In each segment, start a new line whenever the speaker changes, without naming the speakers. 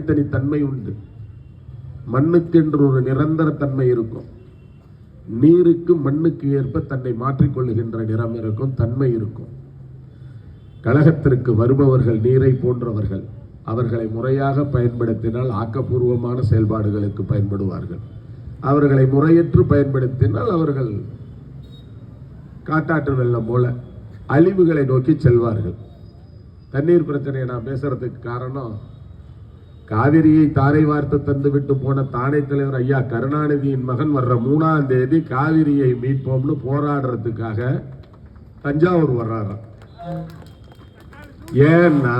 தனித்தன்மை உண்டு. மண்ணுக்கு என்று ஒரு நிரந்தர தன்மை இருக்கும். நீருக்கு மண்ணுக்கு ஏற்ப தன்னை மாற்றிக்கொள்ளுகின்ற நிறம் இருக்கும், தன்மை இருக்கும். கழகத்திற்கு வருபவர்கள் நீரை போன்றவர்கள். அவர்களை முறையாக பயன்படுத்தினால் ஆக்கப்பூர்வமான செயல்பாடுகளுக்கு பயன்படுவார்கள். அவர்களை முறையற்று பயன்படுத்தினால் அவர்கள் காட்டாற்று வெள்ளம் போல அழிவுகளை நோக்கி செல்வார்கள். தண்ணீர் பிரச்சனையை நான் பேசுறதுக்கு காரணம், காவிரியை தாரை வார்த்து தந்து விட்டு போன தானை தலைவர் ஐயா கருணாநிதியின் மகன் வர்ற 3ஆம் தேதி காவிரியை மீட்போம்னு போராடுறதுக்காக தஞ்சாவூர் வர்றாராம். ஏன்னா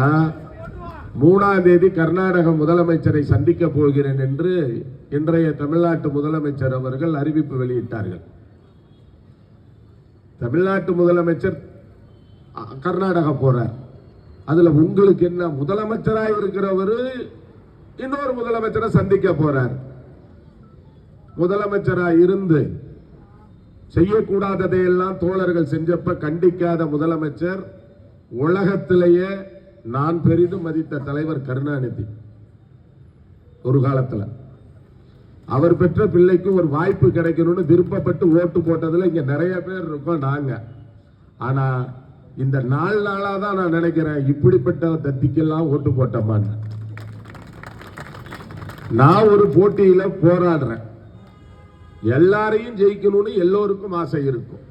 3ஆம் தேதி கர்நாடக முதலமைச்சரை சந்திக்க போகிறேன் என்று இன்றைய தமிழ்நாட்டு முதலமைச்சர் அவர்கள் அறிவிப்பு வெளியிட்டார்கள். தமிழ்நாட்டு முதலமைச்சர் கர்நாடகா போறார். அதுல உங்களுக்கு என்ன, முதலமைச்சராக இருக்கிறவர் இன்னொரு முதலமைச்சரை சந்திக்க போறார். முதலமைச்சராக இருந்து செய்யக்கூடாததையெல்லாம் தோழர்கள் செஞ்சப்ப கண்டிக்காத முதலமைச்சர், உலகத்திலேயே நான் பெரிதும் மதித்த தலைவர் கருணாநிதி. ஒரு காலத்தில் அவர் பெற்ற பிள்ளைக்கு ஒரு வாய்ப்பு கிடைக்கணும்னு விருப்பப்பட்டு ஓட்டு போட்டதுல இங்க நிறைய பேர் இருக்கோம் நாங்க. ஆனா இந்த 4 நாளா தான் நான் நினைக்கிறேன், இப்படிப்பட்ட தத்திக்கெல்லாம் ஓட்டு போட்டோமான்னு. நான் ஒரு போட்டியில போராடுறேன். எல்லாரையும் ஜெயிக்கணும்னு எல்லோருக்கும் ஆசை இருக்கும்.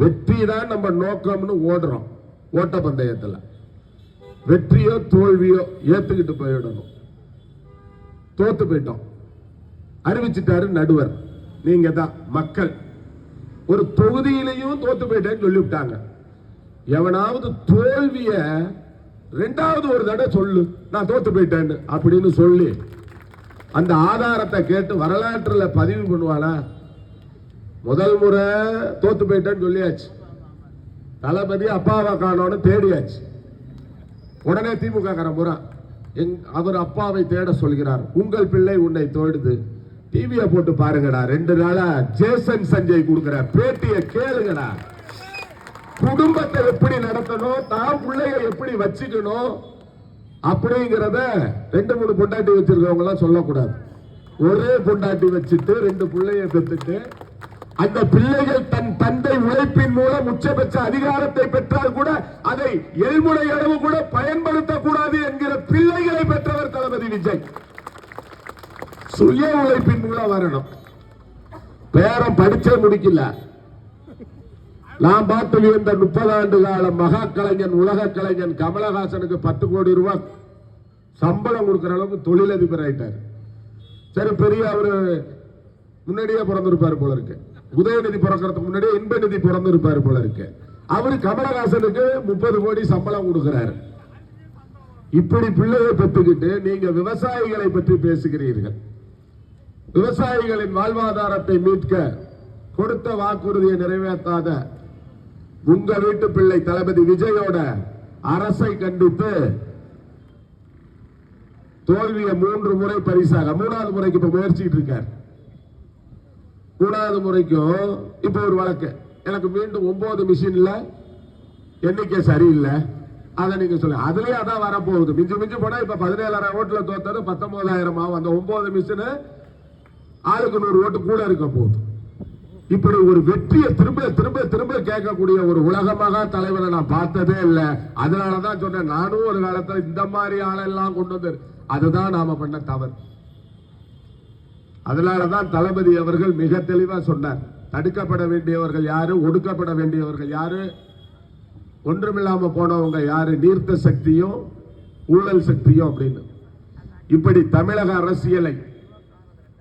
வெற்றி தான் நம்ம நோக்கம்னு ஓடுறோம். ஓட்ட பந்தயத்துல வெற்றியோ தோல்வியோ ஏத்துக்கிட்டு போயிடணும். தோத்து போயிட்டோம், அறிவிச்சிட்டாரு நடுவர், நீங்க தான் மக்கள். ஒரு தொகுதியிலையும் தோத்து போயிட்டேன்னு சொல்லிவிட்டாங்க. எவனாவது தோல்விய 2வது ஒரு தடவை சொல்லு, நான் தோத்து போயிட்டேன்னு அப்படின்னு சொல்லி அந்த ஆதாரத்தை கேட்டு வரலாற்றுல பதிவு பண்ணுவானா? முதல் முறை தோத்து போயிட்டேன்னு சொல்லியாச்சு. தளபதி அப்பாவை காணோன்னு தேடியாச்சு. உடனே திமுக காரன் அவர் அப்பாவை தேட சொல்கிறார். உங்கள் பிள்ளை உன்னை தோடுது, டிவியை போட்டு பாருங்கடா. 2 நாளா ஜேசன் சஞ்சய் கொடுக்கிற பேட்டியை கேளுங்கடா. குடும்பத்தை எப்படி நடத்தணும், தான் பிள்ளைய எப்படி வச்சுக்கணும் அப்படிங்கிறத 2-3 பொண்டாட்டி வச்சிருக்கவங்க எல்லாம் சொல்லக்கூடாது. ஒரே பொண்டாட்டி வச்சுட்டு 2 பிள்ளைய பெற்றுட்டு அந்த பிள்ளைகள் தன் தந்தை உழைப்பின் மூலம் உச்சபட்ச அதிகாரத்தை பெற்றால் கூட அதை எல்முனை அளவு கூட பயன்படுத்தக்கூடாது என்கிற பிள்ளைகளை பெற்றவர் தளபதி விஜய். சுய உழைப்பின் மூலம் வரணும். பேரம் படிச்சே முடிக்கல. நான் பார்த்து இந்த 30 ஆண்டு கால மகா கலைஞன், உலக கலைஞன் கமலஹாசனுக்கு 10 கோடி ரூபாய் சம்பளம் கொடுக்கிற அளவுக்கு தொழிலதிபர் ஆயிட்டார். சரி, பெரிய அவரு முன்னாடியே பிறந்திருப்பாரு போல இருக்கு. உதயநிதி பிறக்கிறதுக்கு முன்னாடியே இன்பநிதி பிறந்திருப்பாரு போல இருக்கு. அவரு கமலஹாசனுக்கு 30 கோடி சம்பளம் கொடுக்கிறாரு. இப்படி பிள்ளையை பெற்றுக்கிட்டு நீங்க விவசாயிகளை பற்றி பேசுகிறீர்கள். விவசாயிகளின் வாழ்வாதாரத்தை மீட்க கொடுத்த வாக்குறுதியை நிறைவேற்றாத உங்க வீட்டு பிள்ளை தளபதி விஜயோட அரசை கண்டித்து தோல்வியை 3 முறை பரிசாக 3வது முறைக்கு இப்ப முயற்சிட்டு இருக்கார். 3வது முறைக்கும் இப்ப ஒரு வழக்கு. எனக்கு மீண்டும் 9 மிஷின்ல எண்ணிக்கை சரியில்லை, அதை நீங்க சொல்ல. அதுலயே அதான் வரப்போகுது. மிஞ்சு மிஞ்சு போனா இப்ப 17,000 ஓட்டுல தோத்தது 19,000 ஆகும். அந்த 9 மிஷின் ஆளுக்கு 100 ஓட்டு கூட இருக்க போகுது. இப்படி ஒரு வெற்றியை திரும்ப திரும்ப திரும்ப கேட்கக்கூடிய ஒரு உலகமாக தலைவரை நான் பார்த்ததே இல்லை. அதனாலதான் சொன்னேன், நானும் ஒரு காலத்துல இந்த மாதிரி ஆளெல்லாம் கொண்டு வந்து, அதுதான் நாம பண்ண தவறு. அதனாலதான் தளபதி அவர்கள் மிக தெளிவா சொன்னார், தடுக்கப்பட வேண்டியவர்கள் யாரு, ஒடுக்கப்பட வேண்டியவர்கள் யாரு, ஒன்றுமில்லாம போனவங்க யாரு, நீர்த்த சக்தியும் ஊழல் சக்தியும் அப்படின்னு. இப்படி தமிழக அரசியலை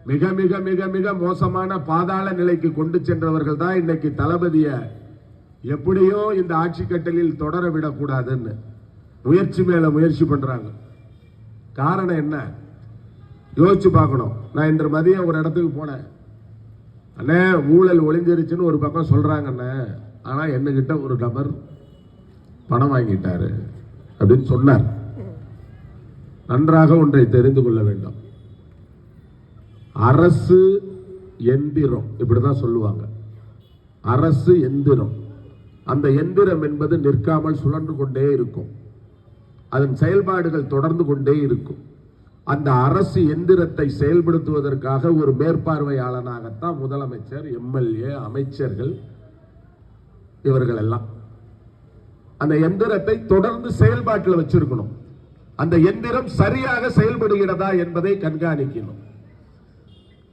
மிக மிக மிக மிக மோசமான பாதாள நிலைக்கு கொண்டு சென்றவர்கள் தான் இன்னைக்கு தளபதியை எப்படியோ இந்த ஆட்சி கட்டலில் தொடர விடக்கூடாதுன்னு முயற்சி மேல முயற்சி பண்றாங்க. காரணம் என்ன யோசிச்சு பார்க்கணும். நான் இன்று மதியம் ஒரு இடத்துக்கு போனேன். அண்ணே, ஊழல் ஒளிஞ்சிருச்சுன்னு ஒரு பக்கம் சொல்றாங்க அண்ணே, ஆனா என்னகிட்ட ஒரு நபர் பணம் வாங்கிட்டாரு அப்படின்னு சொன்னார். நன்றாக ஒன்றை தெரிந்து கொள்ள வேண்டும். அரசு எந்திரம் இப்படிதான் சொல்லுவாங்க. அரசு எந்திரம். அந்த எந்திரம் என்பது நிற்காமல் சுழன்று கொண்டே இருக்கும். அதன் செயல்பாடுகள் தொடர்ந்து கொண்டே இருக்கும். அந்த அரசு எந்திரத்தை செயல்படுத்துவதற்காக ஒரு மேற்பார்வையாளனாகத்தான் முதலமைச்சர், எம்எல்ஏ, அமைச்சர்கள் இவர்கள் எல்லாம் அந்த எந்திரத்தை தொடர்ந்து செயல்பாட்டில் வச்சிருக்கணும். அந்த எந்திரம் சரியாக செயல்படுகிறதா என்பதை கண்காணிக்கணும்.